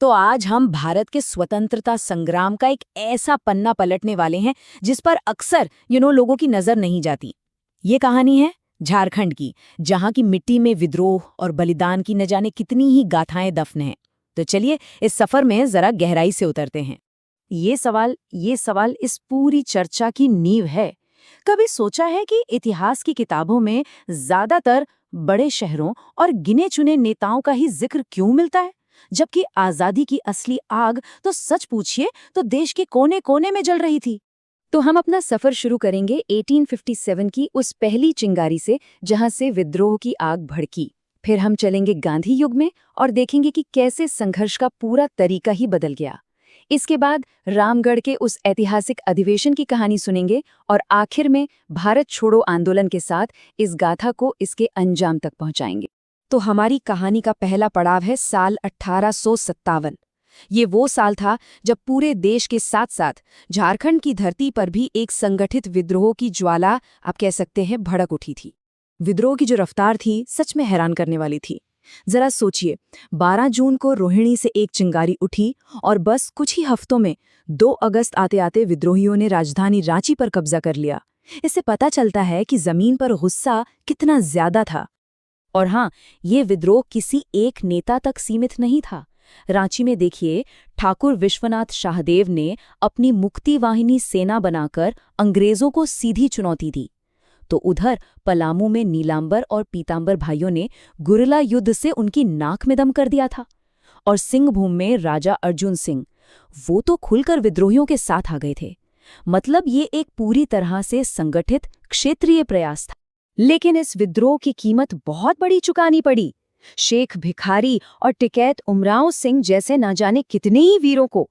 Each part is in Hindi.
तो आज हम भारत के स्वतंत्रता संग्राम का एक ऐसा पन्ना पलटने वाले हैं जिस पर अक्सर लोगों की नजर नहीं जाती। ये कहानी है झारखंड की, जहां की मिट्टी में विद्रोह और बलिदान की न जाने कितनी ही गाथाएं दफन हैं। तो चलिए इस सफर में जरा गहराई से उतरते हैं। ये सवाल इस पूरी चर्चा की नींव है। कभी सोचा है कि इतिहास की किताबों में ज्यादातर बड़े शहरों और गिने चुने नेताओं का ही जिक्र क्यों मिलता है, जबकि आजादी की असली आग तो सच पूछिए तो देश के कोने कोने में जल रही थी। तो हम अपना सफर शुरू करेंगे 1857 की उस पहली चिंगारी से, जहां से विद्रोह की आग भड़की। फिर हम चलेंगे गांधी युग में और देखेंगे कि कैसे संघर्ष का पूरा तरीका ही बदल गया। इसके बाद रामगढ़ के उस ऐतिहासिक अधिवेशन की कहानी सुनेंगे और आखिर में भारत छोड़ो आंदोलन के साथ इस गाथा को इसके अंजाम तक पहुंचाएंगे। तो हमारी कहानी का पहला पड़ाव है साल 1857। ये वो साल था जब पूरे देश के साथ साथ झारखंड की धरती पर भी एक संगठित विद्रोह की ज्वाला, आप कह सकते हैं, भड़क उठी थी। विद्रोह की जो रफ्तार थी सच में हैरान करने वाली थी। जरा सोचिए, 12 जून को रोहिणी से एक चिंगारी उठी और बस कुछ ही हफ्तों में 2 अगस्त आते आते विद्रोहियों ने राजधानी रांची पर कब्जा कर लिया। इससे पता चलता है कि जमीन पर गुस्सा कितना ज्यादा था। और हाँ, ये विद्रोह किसी एक नेता तक सीमित नहीं था। रांची में देखिए, ठाकुर विश्वनाथ शाहदेव ने अपनी मुक्ति वाहिनी सेना बनाकर अंग्रेजों को सीधी चुनौती दी। तो उधर पलामू में नीलांबर और पीतांबर भाइयों ने गुरिल्ला युद्ध से उनकी नाक में दम कर दिया था। और सिंहभूम में राजा अर्जुन सिंह, वो तो खुलकर विद्रोहियों के साथ आ गए थे। मतलब ये एक पूरी तरह से संगठित क्षेत्रीय प्रयास था। लेकिन इस विद्रोह की कीमत बहुत बड़ी चुकानी पड़ी। शेख भिखारी और टिकैत उमराव सिंह जैसे न जाने कितने ही वीरों को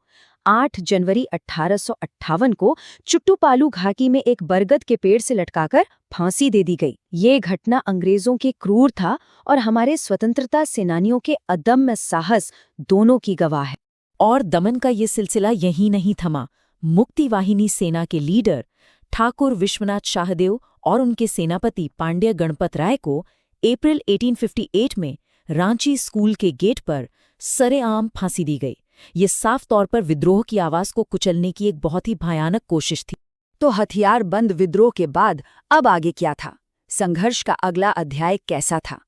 8 जनवरी 1858 को चुट्टूपालू घाटी में एक बरगद के पेड़ से लटकाकर फांसी दे दी गई। ये घटना अंग्रेजों के क्रूर था और हमारे स्वतंत्रता सेनानियों के अदम्य साहस दोनों की गवाह है। और दमन का ये सिलसिला यहीं नहीं थमा। मुक्ति वाहिनी सेना के लीडर ठाकुर विश्वनाथ शाहदेव और उनके सेनापति पांड्य गणपत राय को अप्रैल 1858 में रांची स्कूल के गेट पर सरेआम फांसी दी गई। ये साफ तौर पर विद्रोह की आवाज को कुचलने की एक बहुत ही भयानक कोशिश थी। तो हथियारबंद विद्रोह के बाद अब आगे क्या था? संघर्ष का अगला अध्याय कैसा था?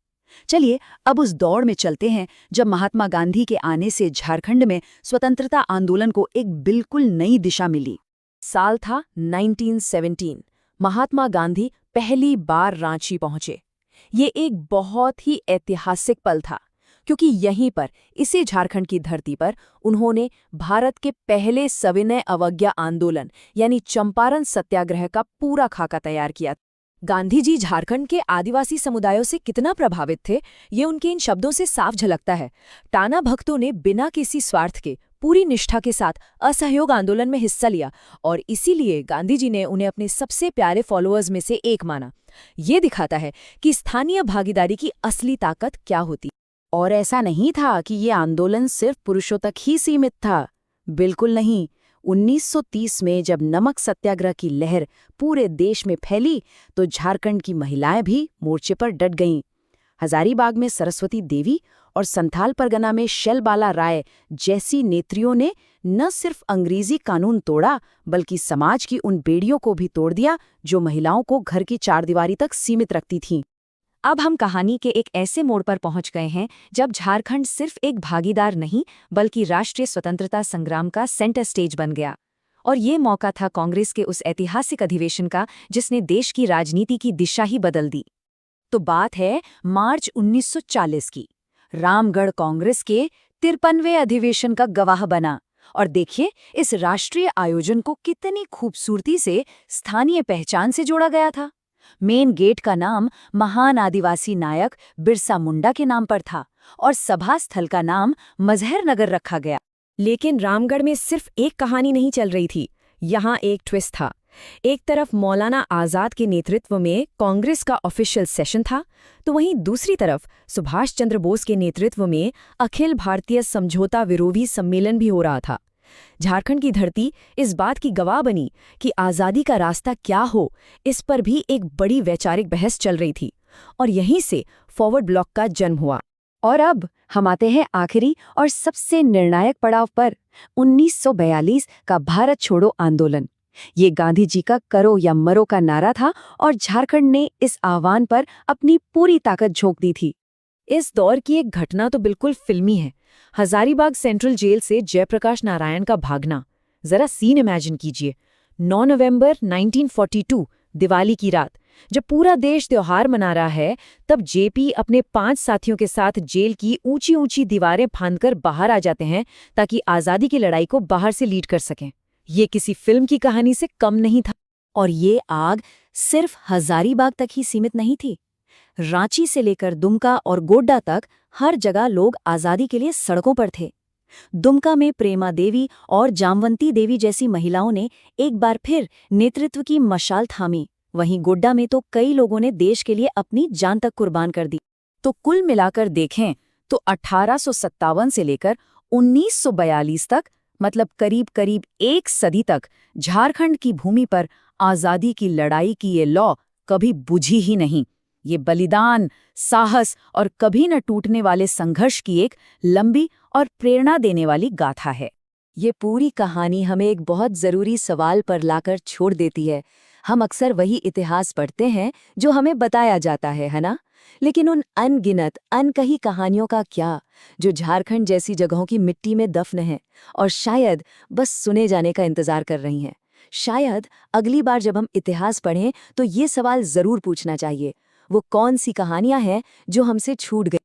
चलिए अब उस दौड़ में चलते हैं जब महात्मा गांधी के आने से झारखंड में स्वतंत्रता आंदोलन को एक बिल्कुल नई दिशा मिली। साल था 1917। महात्मा गांधी पहली बार रांची पहुंचे। ये एक बहुत ही ऐतिहासिक पल था, क्योंकि यहीं पर, इसी झारखंड की धरती पर, उन्होंने भारत के पहले सविनय अवज्ञा आंदोलन यानी चंपारण सत्याग्रह का पूरा खाका तैयार किया। गांधी जी झारखंड के आदिवासी समुदायों से कितना प्रभावित थे, ये उनके इन शब्दों से साफ झलकता है। टाना भक्तों ने बिना किसी स्वार्थ के पूरी निष्ठा के साथ असहयोग आंदोलन में हिस्सा लिया और इसीलिए गांधी जी ने उन्हें अपने सबसे प्यारे फॉलोअर्स में से एक माना। ये दिखाता है कि स्थानीय भागीदारी की असली ताकत क्या होती। और ऐसा नहीं था कि ये आंदोलन सिर्फ पुरुषों तक ही सीमित था। बिल्कुल नहीं। 1930 में जब नमक सत्याग्रह की लहर पूरे देश में फैली तो झारखंड की महिलाएं भी मोर्चे पर डट गईं। हजारीबाग में सरस्वती देवी और संथाल परगना में शैलबाला राय जैसी नेत्रियों ने न सिर्फ अंग्रेजी कानून तोड़ा, बल्कि समाज की उन बेड़ियों को भी तोड़ दिया जो महिलाओं को घर की चारदीवारी तक सीमित रखती थीं। अब हम कहानी के एक ऐसे मोड़ पर पहुंच गए हैं जब झारखंड सिर्फ एक भागीदार नहीं, बल्कि राष्ट्रीय स्वतंत्रता संग्राम का सेंटर स्टेज बन गया। और ये मौका था कांग्रेस के उस ऐतिहासिक अधिवेशन का जिसने देश की राजनीति की दिशा ही बदल दी। तो बात है मार्च 1940 की। रामगढ़ कांग्रेस के 53वें अधिवेशन का गवाह बना। और देखिए, इस राष्ट्रीय आयोजन को कितनी खूबसूरती से स्थानीय पहचान से जोड़ा गया था। मेन गेट का नाम महान आदिवासी नायक बिरसा मुंडा के नाम पर था और सभा स्थल का नाम मजहर नगर रखा गया। लेकिन रामगढ़ में सिर्फ एक कहानी नहीं चल रही थी। यहाँ एक ट्विस्ट था। एक तरफ मौलाना आजाद के नेतृत्व में कांग्रेस का ऑफिशियल सेशन था, तो वहीं दूसरी तरफ सुभाष चंद्र बोस के नेतृत्व में अखिल भारतीय समझौता विरोधी सम्मेलन भी हो रहा था। झारखंड की धरती इस बात की गवाह बनी कि आज़ादी का रास्ता क्या हो, इस पर भी एक बड़ी वैचारिक बहस चल रही थी। और यहीं से फॉरवर्ड ब्लॉक का जन्म हुआ। और अब हम आते हैं आखिरी और सबसे निर्णायक पड़ाव पर, 1942 का भारत छोड़ो आंदोलन। ये गांधी जी का करो या मरो का नारा था और झारखंड ने इस आह्वान पर अपनी पूरी ताकत झोंक दी थी। इस दौर की एक घटना तो बिल्कुल फिल्मी है। हजारीबाग सेंट्रल जेल से जयप्रकाश नारायण का भागना। जरा सीन इमेजिन कीजिए। 9 नवंबर 1942, दिवाली की रात, जब पूरा देश त्योहार मना रहा है, तब जेपी अपने 5 साथियों के साथ जेल की ऊंची ऊंची दीवारें फांदकर बाहर आ जाते हैं ताकि आज़ादी की लड़ाई को बाहर से लीड कर सकें। ये किसी फिल्म की कहानी से कम नहीं था। और ये आग सिर्फ हजारीबाग तक ही सीमित नहीं थी। रांची से लेकर दुमका और गोड्डा तक हर जगह लोग आज़ादी के लिए सड़कों पर थे। दुमका में प्रेमा देवी और जामवंती देवी जैसी महिलाओं ने एक बार फिर नेतृत्व की मशाल थामी। वहीं गोड्डा में तो कई लोगों ने देश के लिए अपनी जान तक कुर्बान कर दी। तो कुल मिलाकर देखें तो 1857 से लेकर 1942 तक, मतलब करीब करीब एक सदी तक, झारखंड की भूमि पर आज़ादी की लड़ाई की ये लौ कभी बुझी ही नहीं। ये बलिदान, साहस और कभी न टूटने वाले संघर्ष की एक लंबी और प्रेरणा देने वाली गाथा है। ये पूरी कहानी हमें एक बहुत ज़रूरी सवाल पर लाकर छोड़ देती है। हम अक्सर वही इतिहास पढ़ते हैं जो हमें बताया जाता है ना? लेकिन उन अनगिनत अनकही कहानियों का क्या, जो झारखंड जैसी जगहों की मिट्टी में दफन है और शायद बस सुने जाने का इंतजार कर रही हैं। शायद अगली बार जब हम इतिहास पढ़ें तो ये सवाल ज़रूर पूछना चाहिए, वो कौन सी कहानियां हैं जो हमसे छूट गई।